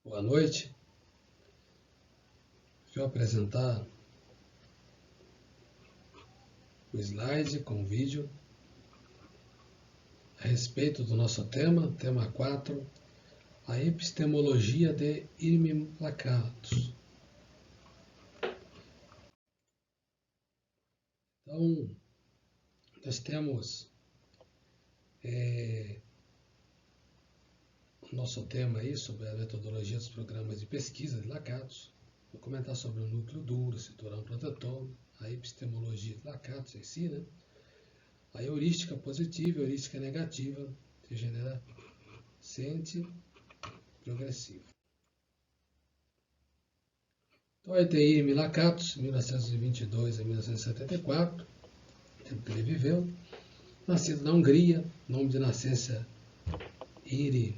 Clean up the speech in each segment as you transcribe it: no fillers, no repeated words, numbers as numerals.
Boa noite. Deixa eu apresentar o slide com o vídeo a respeito do nosso tema 4, a epistemologia de Irming Lakatos. Então, nós temos o nosso tema aí sobre a metodologia dos programas de pesquisa de Lakatos. Vou comentar sobre o núcleo duro, cinturão protetor, a epistemologia de Lakatos em si, né? A heurística positiva e a heurística negativa, degeneracente, progressiva. Então aí tem Irming Lakatos, 1922 a 1974, tempo que ele viveu. Nascido na Hungria, nome de nascença Iri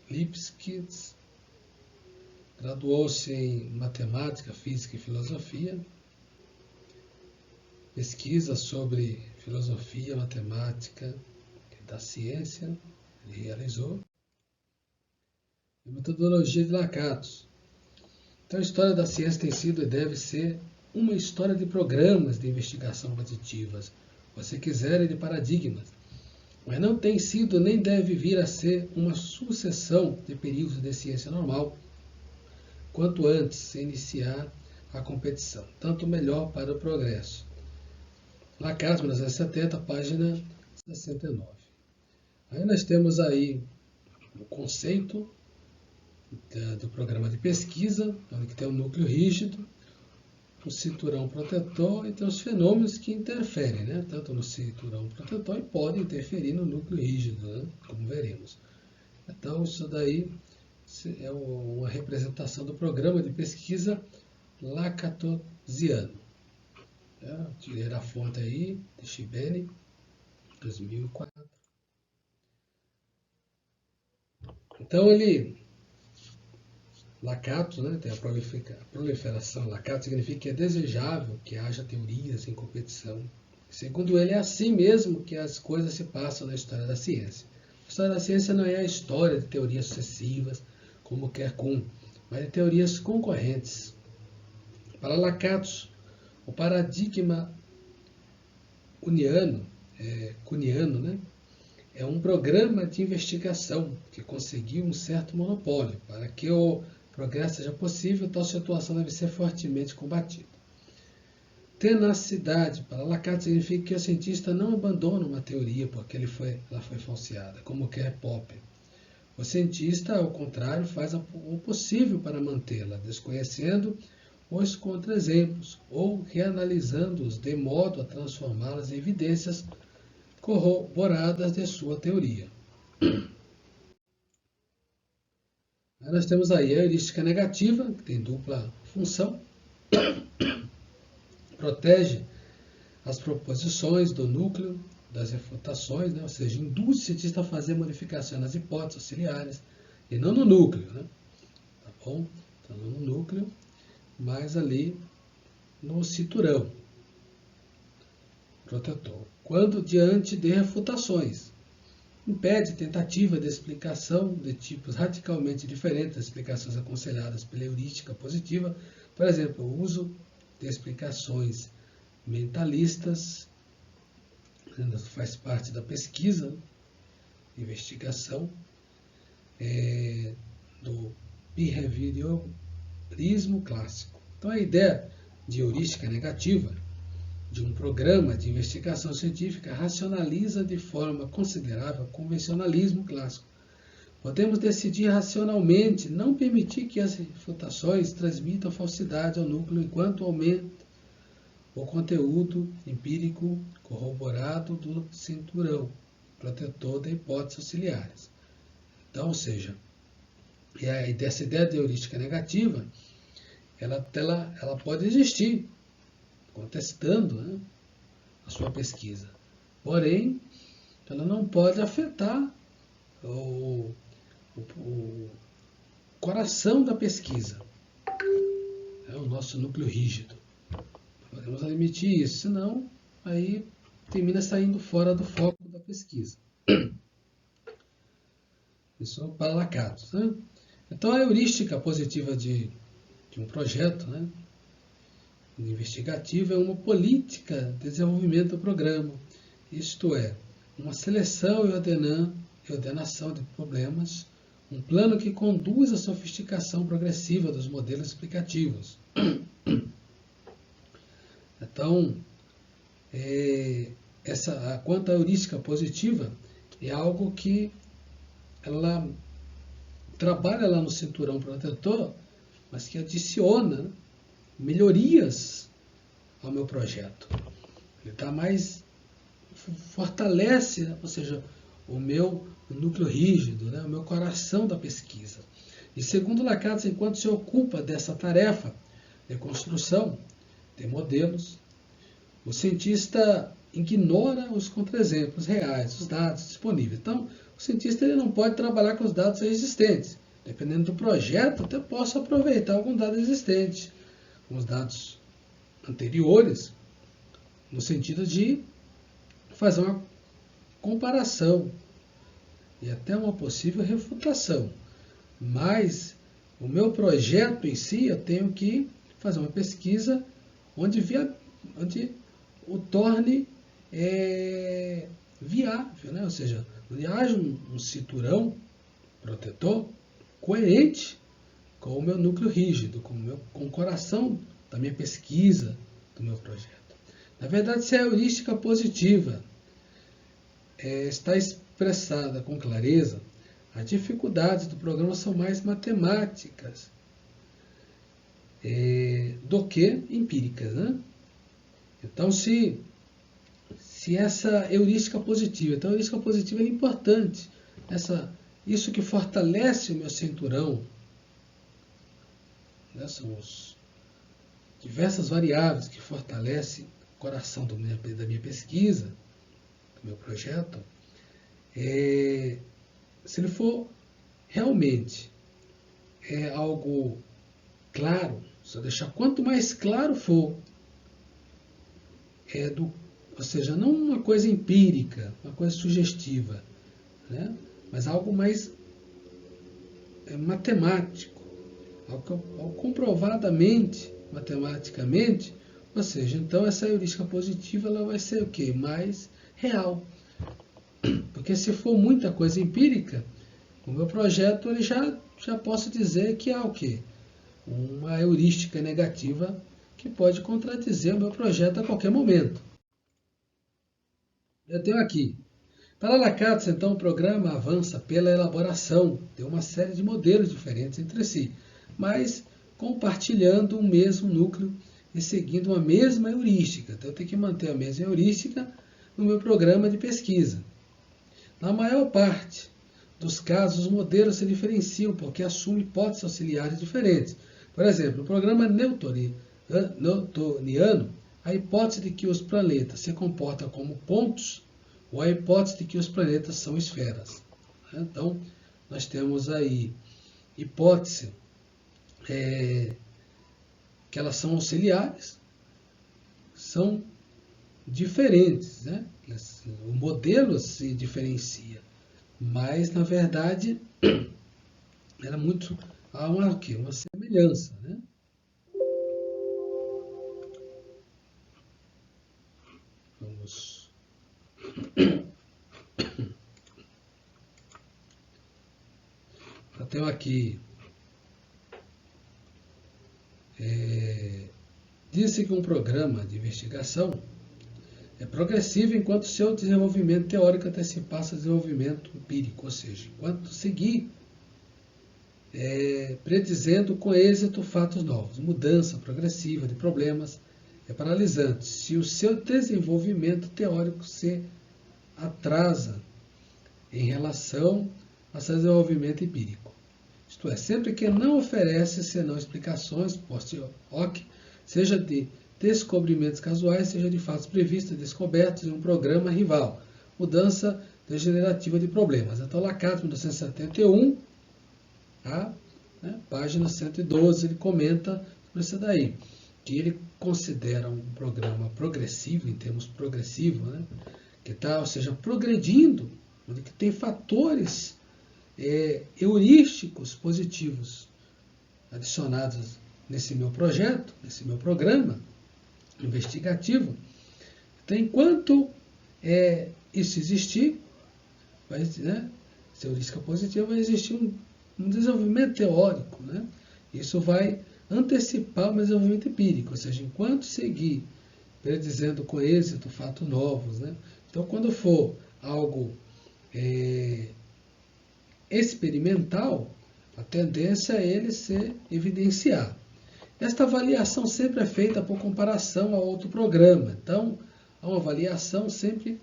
Lipskitz. Graduou-se em matemática, física e filosofia. Pesquisa sobre filosofia, matemática da ciência, ele realizou. E metodologia de Lakatos. Então a história da ciência tem sido e deve ser uma história de programas de investigação quantitativas, se quiserem, de paradigmas, mas não tem sido nem deve vir a ser uma sucessão de períodos de ciência normal, quanto antes se iniciar a competição, tanto melhor para o progresso. Lakatos, 1970, página 69. Aí nós temos aí o conceito do programa de pesquisa, onde tem o núcleo rígido, o cinturão protetor e tem os fenômenos que interferem, né? Tanto no cinturão protetor e podem interferir no núcleo rígido, né? Como veremos. Então isso daí é uma representação do programa de pesquisa lakatosiano. Tirei a fonte aí, de Chibene, 2004. Então Lakatos, né, tem a proliferação. Lakatos significa que é desejável que haja teorias em competição. Segundo ele, é assim mesmo que as coisas se passam na história da ciência. A história da ciência não é a história de teorias sucessivas, como quer Kuhn, mas de teorias concorrentes. Para Lakatos, o paradigma kuhniano, né, é um programa de investigação que conseguiu um certo monopólio. Para que o progresso seja possível, tal situação deve ser fortemente combatida. Tenacidade, para Lakatos, significa que o cientista não abandona uma teoria porque ela foi falseada, como quer Popper. O cientista, ao contrário, faz o possível para mantê-la, desconhecendo os contra-exemplos ou reanalisando-os de modo a transformá-las em evidências corroboradas de sua teoria. Aí nós temos aí a heurística negativa, que tem dupla função, protege as proposições do núcleo das refutações, né? Ou seja, induz o cientista a fazer modificações nas hipóteses auxiliares, e não no núcleo, né? Tá bom? Então não no núcleo, mas ali no cinturão protetor. Quando diante de refutações, impede tentativa de explicação de tipos radicalmente diferentes das explicações aconselhadas pela heurística positiva, por exemplo, o uso de explicações mentalistas, faz parte da pesquisa, investigação, do behaviorismo clássico. Então a ideia de heurística negativa de um programa de investigação científica racionaliza de forma considerável o convencionalismo clássico. Podemos decidir racionalmente não permitir que as refutações transmitam falsidade ao núcleo enquanto aumenta o conteúdo empírico corroborado do cinturão protetor de hipóteses auxiliares. Então, ou seja, essa ideia de heurística negativa, ela pode existir, contestando, né, a sua pesquisa. Porém, ela não pode afetar o coração da pesquisa, o nosso núcleo rígido. Podemos admitir isso, senão aí termina saindo fora do foco da pesquisa. Isso para Lakatos, né? Então, a heurística positiva de um projeto, né, investigativo é uma política de desenvolvimento do programa, isto é, uma seleção e ordenação de problemas, um plano que conduz à sofisticação progressiva dos modelos explicativos. Então, quanto à heurística positiva, é algo que ela trabalha lá no cinturão protetor, mas que adiciona melhorias ao meu projeto. Ele dá mais, fortalece, ou seja, o meu núcleo rígido, né, o meu coração da pesquisa. E segundo Lacatz, enquanto se ocupa dessa tarefa de construção de modelos, o cientista ignora os contra-exemplos reais, os dados disponíveis. Então, o cientista ele não pode trabalhar com os dados existentes. Dependendo do projeto, até posso aproveitar algum dado existente, os dados anteriores, no sentido de fazer uma comparação e até uma possível refutação. Mas o meu projeto em si, eu tenho que fazer uma pesquisa onde o torne viável, né? Ou seja, onde haja um cinturão protetor coerente com o meu núcleo rígido, com o coração da minha pesquisa, do meu projeto. Na verdade, se a heurística positiva está expressada com clareza, as dificuldades do programa são mais matemáticas do que empíricas, né? Então, se essa heurística positiva, então a heurística positiva é importante, isso que fortalece o meu cinturão, né, são as diversas variáveis que fortalecem o coração da minha pesquisa, do meu projeto, se ele for realmente algo claro, se eu deixar quanto mais claro for, ou seja, não uma coisa empírica, uma coisa sugestiva, né? Mas algo mais matemático, algo comprovadamente, matematicamente, ou seja, então essa heurística positiva ela vai ser o quê? Mais real. Porque se for muita coisa empírica, o meu projeto ele já posso dizer que é o quê? Uma heurística negativa que pode contradizer o meu projeto a qualquer momento. Eu tenho aqui. Para Lacatz, então, o programa avança pela elaboração de uma série de modelos diferentes entre si, mas compartilhando o mesmo núcleo e seguindo uma mesma heurística. Então, eu tenho que manter a mesma heurística no meu programa de pesquisa. Na maior parte dos casos, os modelos se diferenciam porque assumem hipóteses auxiliares diferentes. Por exemplo, no programa newtoniano, a hipótese de que os planetas se comportam como pontos ou a hipótese de que os planetas são esferas. Então, nós temos aí hipótese que elas são auxiliares, são diferentes, né? O modelo se diferencia, mas na verdade há uma semelhança, né? Vamos. Eu tenho aqui. Disse que um programa de investigação é progressivo enquanto seu desenvolvimento teórico antecipasse o desenvolvimento empírico, ou seja, enquanto seguir predizendo com êxito fatos novos. Mudança progressiva de problemas é paralisante se o seu desenvolvimento teórico se atrasa em relação ao seu desenvolvimento empírico. Isto é, sempre que não oferece senão explicações post hoc, seja de descobrimentos casuais, seja de fatos previstos e descobertos em um programa rival. Mudança degenerativa de problemas. Então, Lacatz, 1971, página 112, ele comenta sobre isso daí, que ele considera um programa progressivo, em termos progressivos, né, que está, ou seja, progredindo, onde que tem fatores heurísticos positivos adicionados nesse meu projeto, nesse meu programa investigativo. Então, enquanto isso existir, essa heurística positiva, vai existir um desenvolvimento teórico, né? Isso vai antecipar o desenvolvimento empírico, ou seja, enquanto seguir predizendo com êxito fatos novos, né? Então, quando for algo experimental, a tendência é ele se evidenciar. Esta avaliação sempre é feita por comparação a outro programa. Então, há uma avaliação sempre,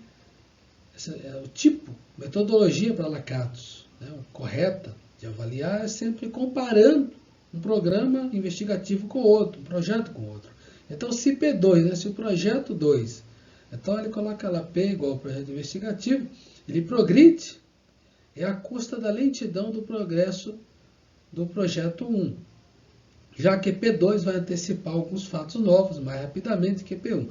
o tipo, metodologia para Lakatos, né, correta de avaliar é sempre comparando um programa investigativo com outro, um projeto com outro. Então, se P2, né, se o projeto 2, então ele coloca lá P igual ao projeto investigativo, ele progride à custa da lentidão do progresso do projeto 1. Já que P2 vai antecipar alguns fatos novos mais rapidamente que P1.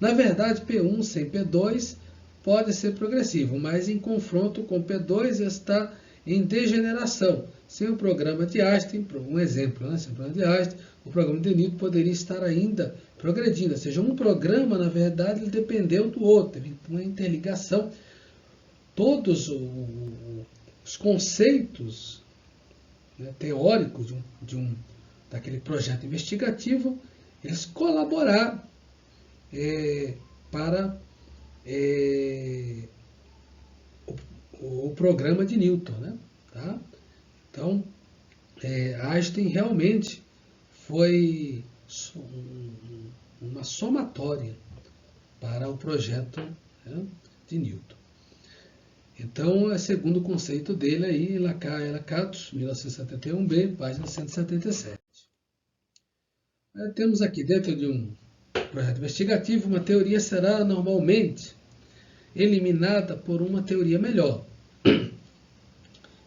Na verdade, P1 sem P2 pode ser progressivo, mas em confronto com P2 está em degeneração. Sem o programa de Einstein, um exemplo, né? Sem o programa de Einstein, o programa de Newton poderia estar ainda progredindo. Ou seja, um programa, na verdade, ele dependeu do outro, teve uma interligação. Todos os conceitos, né, teóricos daquele projeto investigativo, eles colaboraram para o programa de Newton, né? Tá? Então, Einstein realmente foi uma somatória para o projeto, né, de Newton. Então, é segundo o conceito dele aí, Lakatos, 1971b, página 177. Temos aqui, dentro de um projeto investigativo, uma teoria será normalmente eliminada por uma teoria melhor.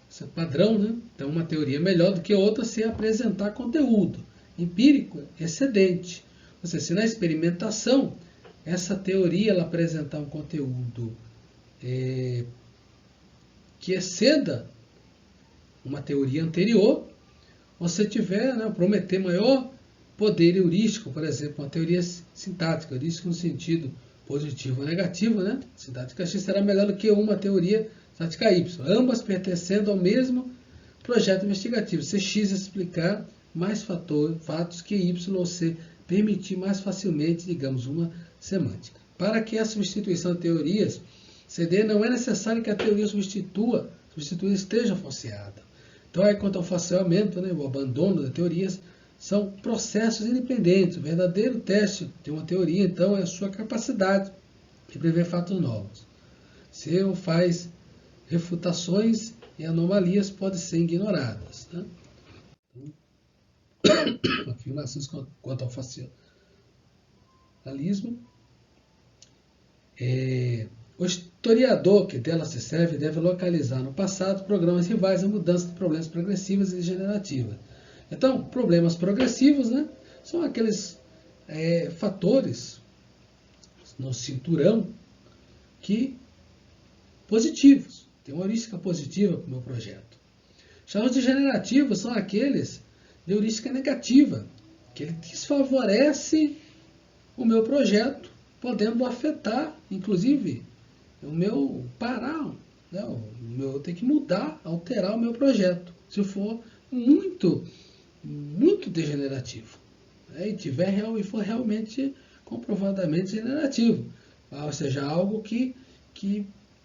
Isso é padrão, né? Então, uma teoria melhor do que outra se apresentar conteúdo empírico excedente. Ou seja, se na experimentação essa teoria ela apresentar um conteúdo que exceda uma teoria anterior, você tiver, né, prometer maior poder heurístico, por exemplo, uma teoria sintática, heurística no sentido positivo ou negativo, né? Sintática X será melhor do que uma teoria sintática Y, ambas pertencendo ao mesmo projeto investigativo. Se X explicar mais fatos que Y, ou C permitir mais facilmente, digamos, uma semântica. Para que a substituição de teorias CD, não é necessário que a teoria substituída esteja falseada. Então, aí, quanto ao falseamento, né, o abandono das teorias, são processos independentes. O verdadeiro teste de uma teoria, então, é a sua capacidade de prever fatos novos. Se eu faz refutações e anomalias podem ser ignoradas, né? Afirmações quanto ao falcialismo. O historiador que dela se serve deve localizar no passado programas rivais a mudança de problemas progressivas e degenerativas. Então, problemas progressivos, né, são aqueles fatores no cinturão que positivos, tem uma heurística positiva para o meu projeto. Já os degenerativos são aqueles de heurística negativa, que ele desfavorece o meu projeto, podendo afetar, inclusive, o meu parar, né? Eu tenho que mudar, alterar o meu projeto, se for muito degenerativo, né? E for realmente comprovadamente degenerativo, ou seja, algo que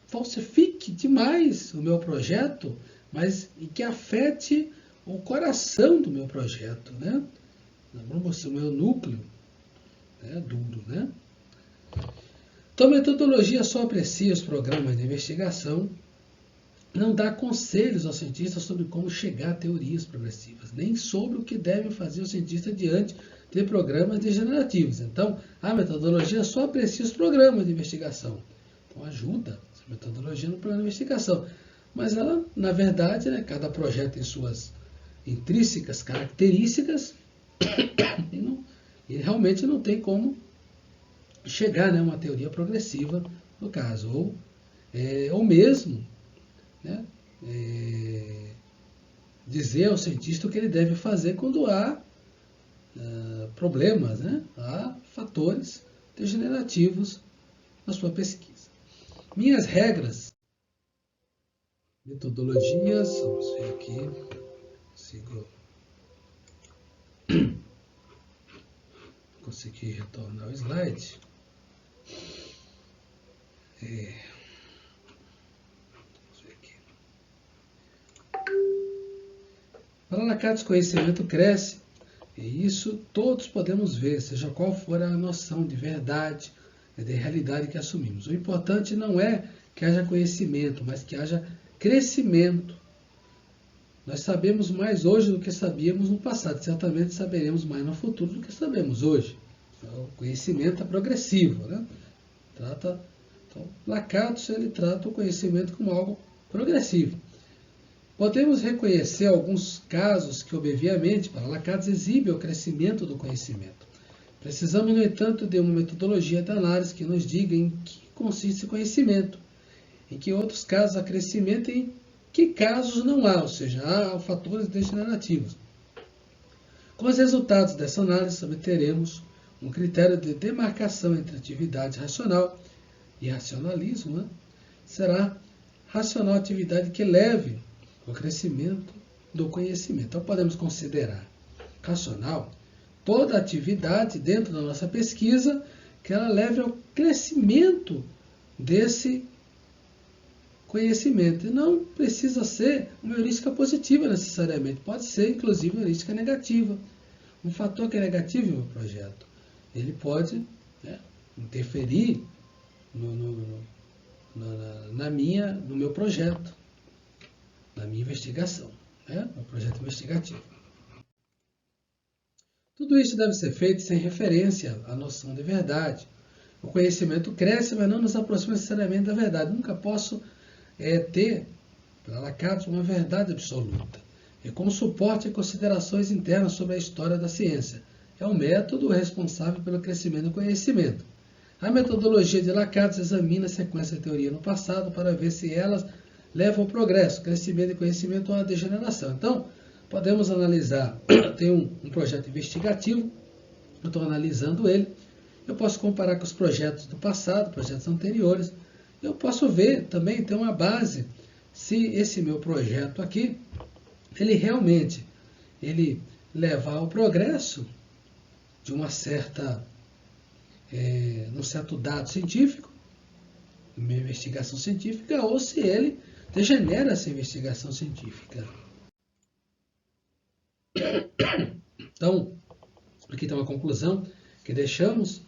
falsifique demais o meu projeto, mas e que afete o coração do meu projeto, né? O meu núcleo, né? Duro, né? Então, a metodologia só aprecia os programas de investigação, não dá conselhos aos cientistas sobre como chegar a teorias progressivas, nem sobre o que devem fazer os cientistas diante de programas degenerativos. Então, a metodologia só aprecia os programas de investigação. Então, ajuda essa metodologia no programa de investigação. Mas ela, na verdade, né, cada projeto tem suas intrínsecas características e realmente não tem como chegar a uma teoria progressiva, no caso, ou mesmo, né, dizer ao cientista o que ele deve fazer quando há problemas, né? Há fatores degenerativos na sua pesquisa. Minhas regras, metodologias, vamos ver aqui, consegui retornar o slide. Vamos ver aqui. Para Lacatos, conhecimento cresce, e isso todos podemos ver, seja qual for a noção de verdade, de realidade que assumimos. O importante não é que haja conhecimento, mas que haja crescimento. Nós sabemos mais hoje do que sabíamos no passado. Certamente saberemos mais no futuro do que sabemos hoje. O conhecimento é progressivo, né? Então, Lacatos, ele trata o conhecimento como algo progressivo. Podemos reconhecer alguns casos que, obviamente, para Lacatos exibe o crescimento do conhecimento. Precisamos, no entanto, de uma metodologia de análise que nos diga em que consiste esse conhecimento, em que outros casos há crescimento e em que casos não há, ou seja, há fatores degenerativos. Com os resultados dessa análise, obteremos um critério de demarcação entre atividade racional e racionalismo, né? Será racional a atividade que leve ao crescimento do conhecimento. Então, podemos considerar racional toda atividade dentro da nossa pesquisa que ela leve ao crescimento desse conhecimento. E não precisa ser uma heurística positiva necessariamente, pode ser inclusive uma heurística negativa. Um fator que é negativo no projeto, ele pode, né, interferir no meu projeto, na minha investigação, né, no projeto investigativo. Tudo isso deve ser feito sem referência à noção de verdade. O conhecimento cresce, mas não nos aproxima necessariamente da verdade. Nunca posso ter, para Lacatos, uma verdade absoluta. E como suporte a considerações internas sobre a história da ciência. É o método responsável pelo crescimento do conhecimento. A metodologia de Lacatos examina a sequência de teoria no passado para ver se elas levam ao progresso, crescimento e conhecimento ou à degeneração. Então, podemos analisar, tem um projeto investigativo, eu estou analisando ele, eu posso comparar com os projetos do passado, projetos anteriores, eu posso ver também, ter uma base, se esse meu projeto aqui, ele realmente leva ao progresso de um certo dado científico, uma investigação científica, ou se ele degenera essa investigação científica. Então, aqui tem uma conclusão que deixamos.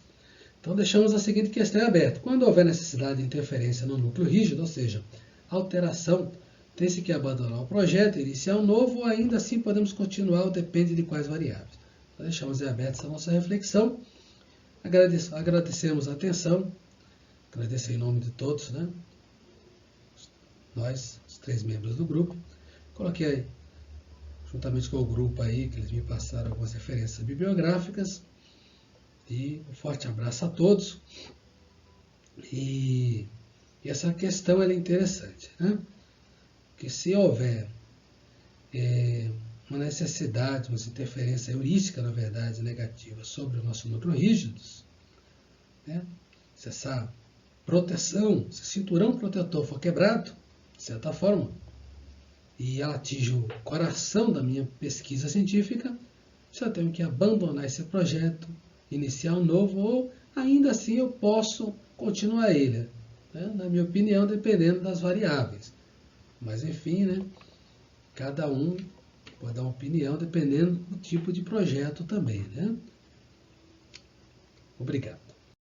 Então, deixamos a seguinte questão aberta. Quando houver necessidade de interferência no núcleo rígido, ou seja, alteração, tem-se que abandonar o projeto, iniciar um novo, ou ainda assim podemos continuar, ou depende de quais variáveis. Então, deixamos aberta essa nossa reflexão. Agradecemos a atenção. Agradecer em nome de todos, né? Nós, os 3 membros do grupo. Coloquei juntamente com o grupo aí, que eles me passaram algumas referências bibliográficas. E um forte abraço a todos. E essa questão ela é interessante, né? Porque se houver uma necessidade, uma interferência heurística, na verdade, negativa sobre o nosso núcleo rígidos, né? Se essa proteção, se o cinturão protetor for quebrado, de certa forma, e ela atinge o coração da minha pesquisa científica, eu tenho que abandonar esse projeto, iniciar um novo, ou ainda assim eu posso continuar ele, né? Na minha opinião, dependendo das variáveis. Mas enfim, né? Cada um pode dar uma opinião dependendo do tipo de projeto também, né? Obrigado.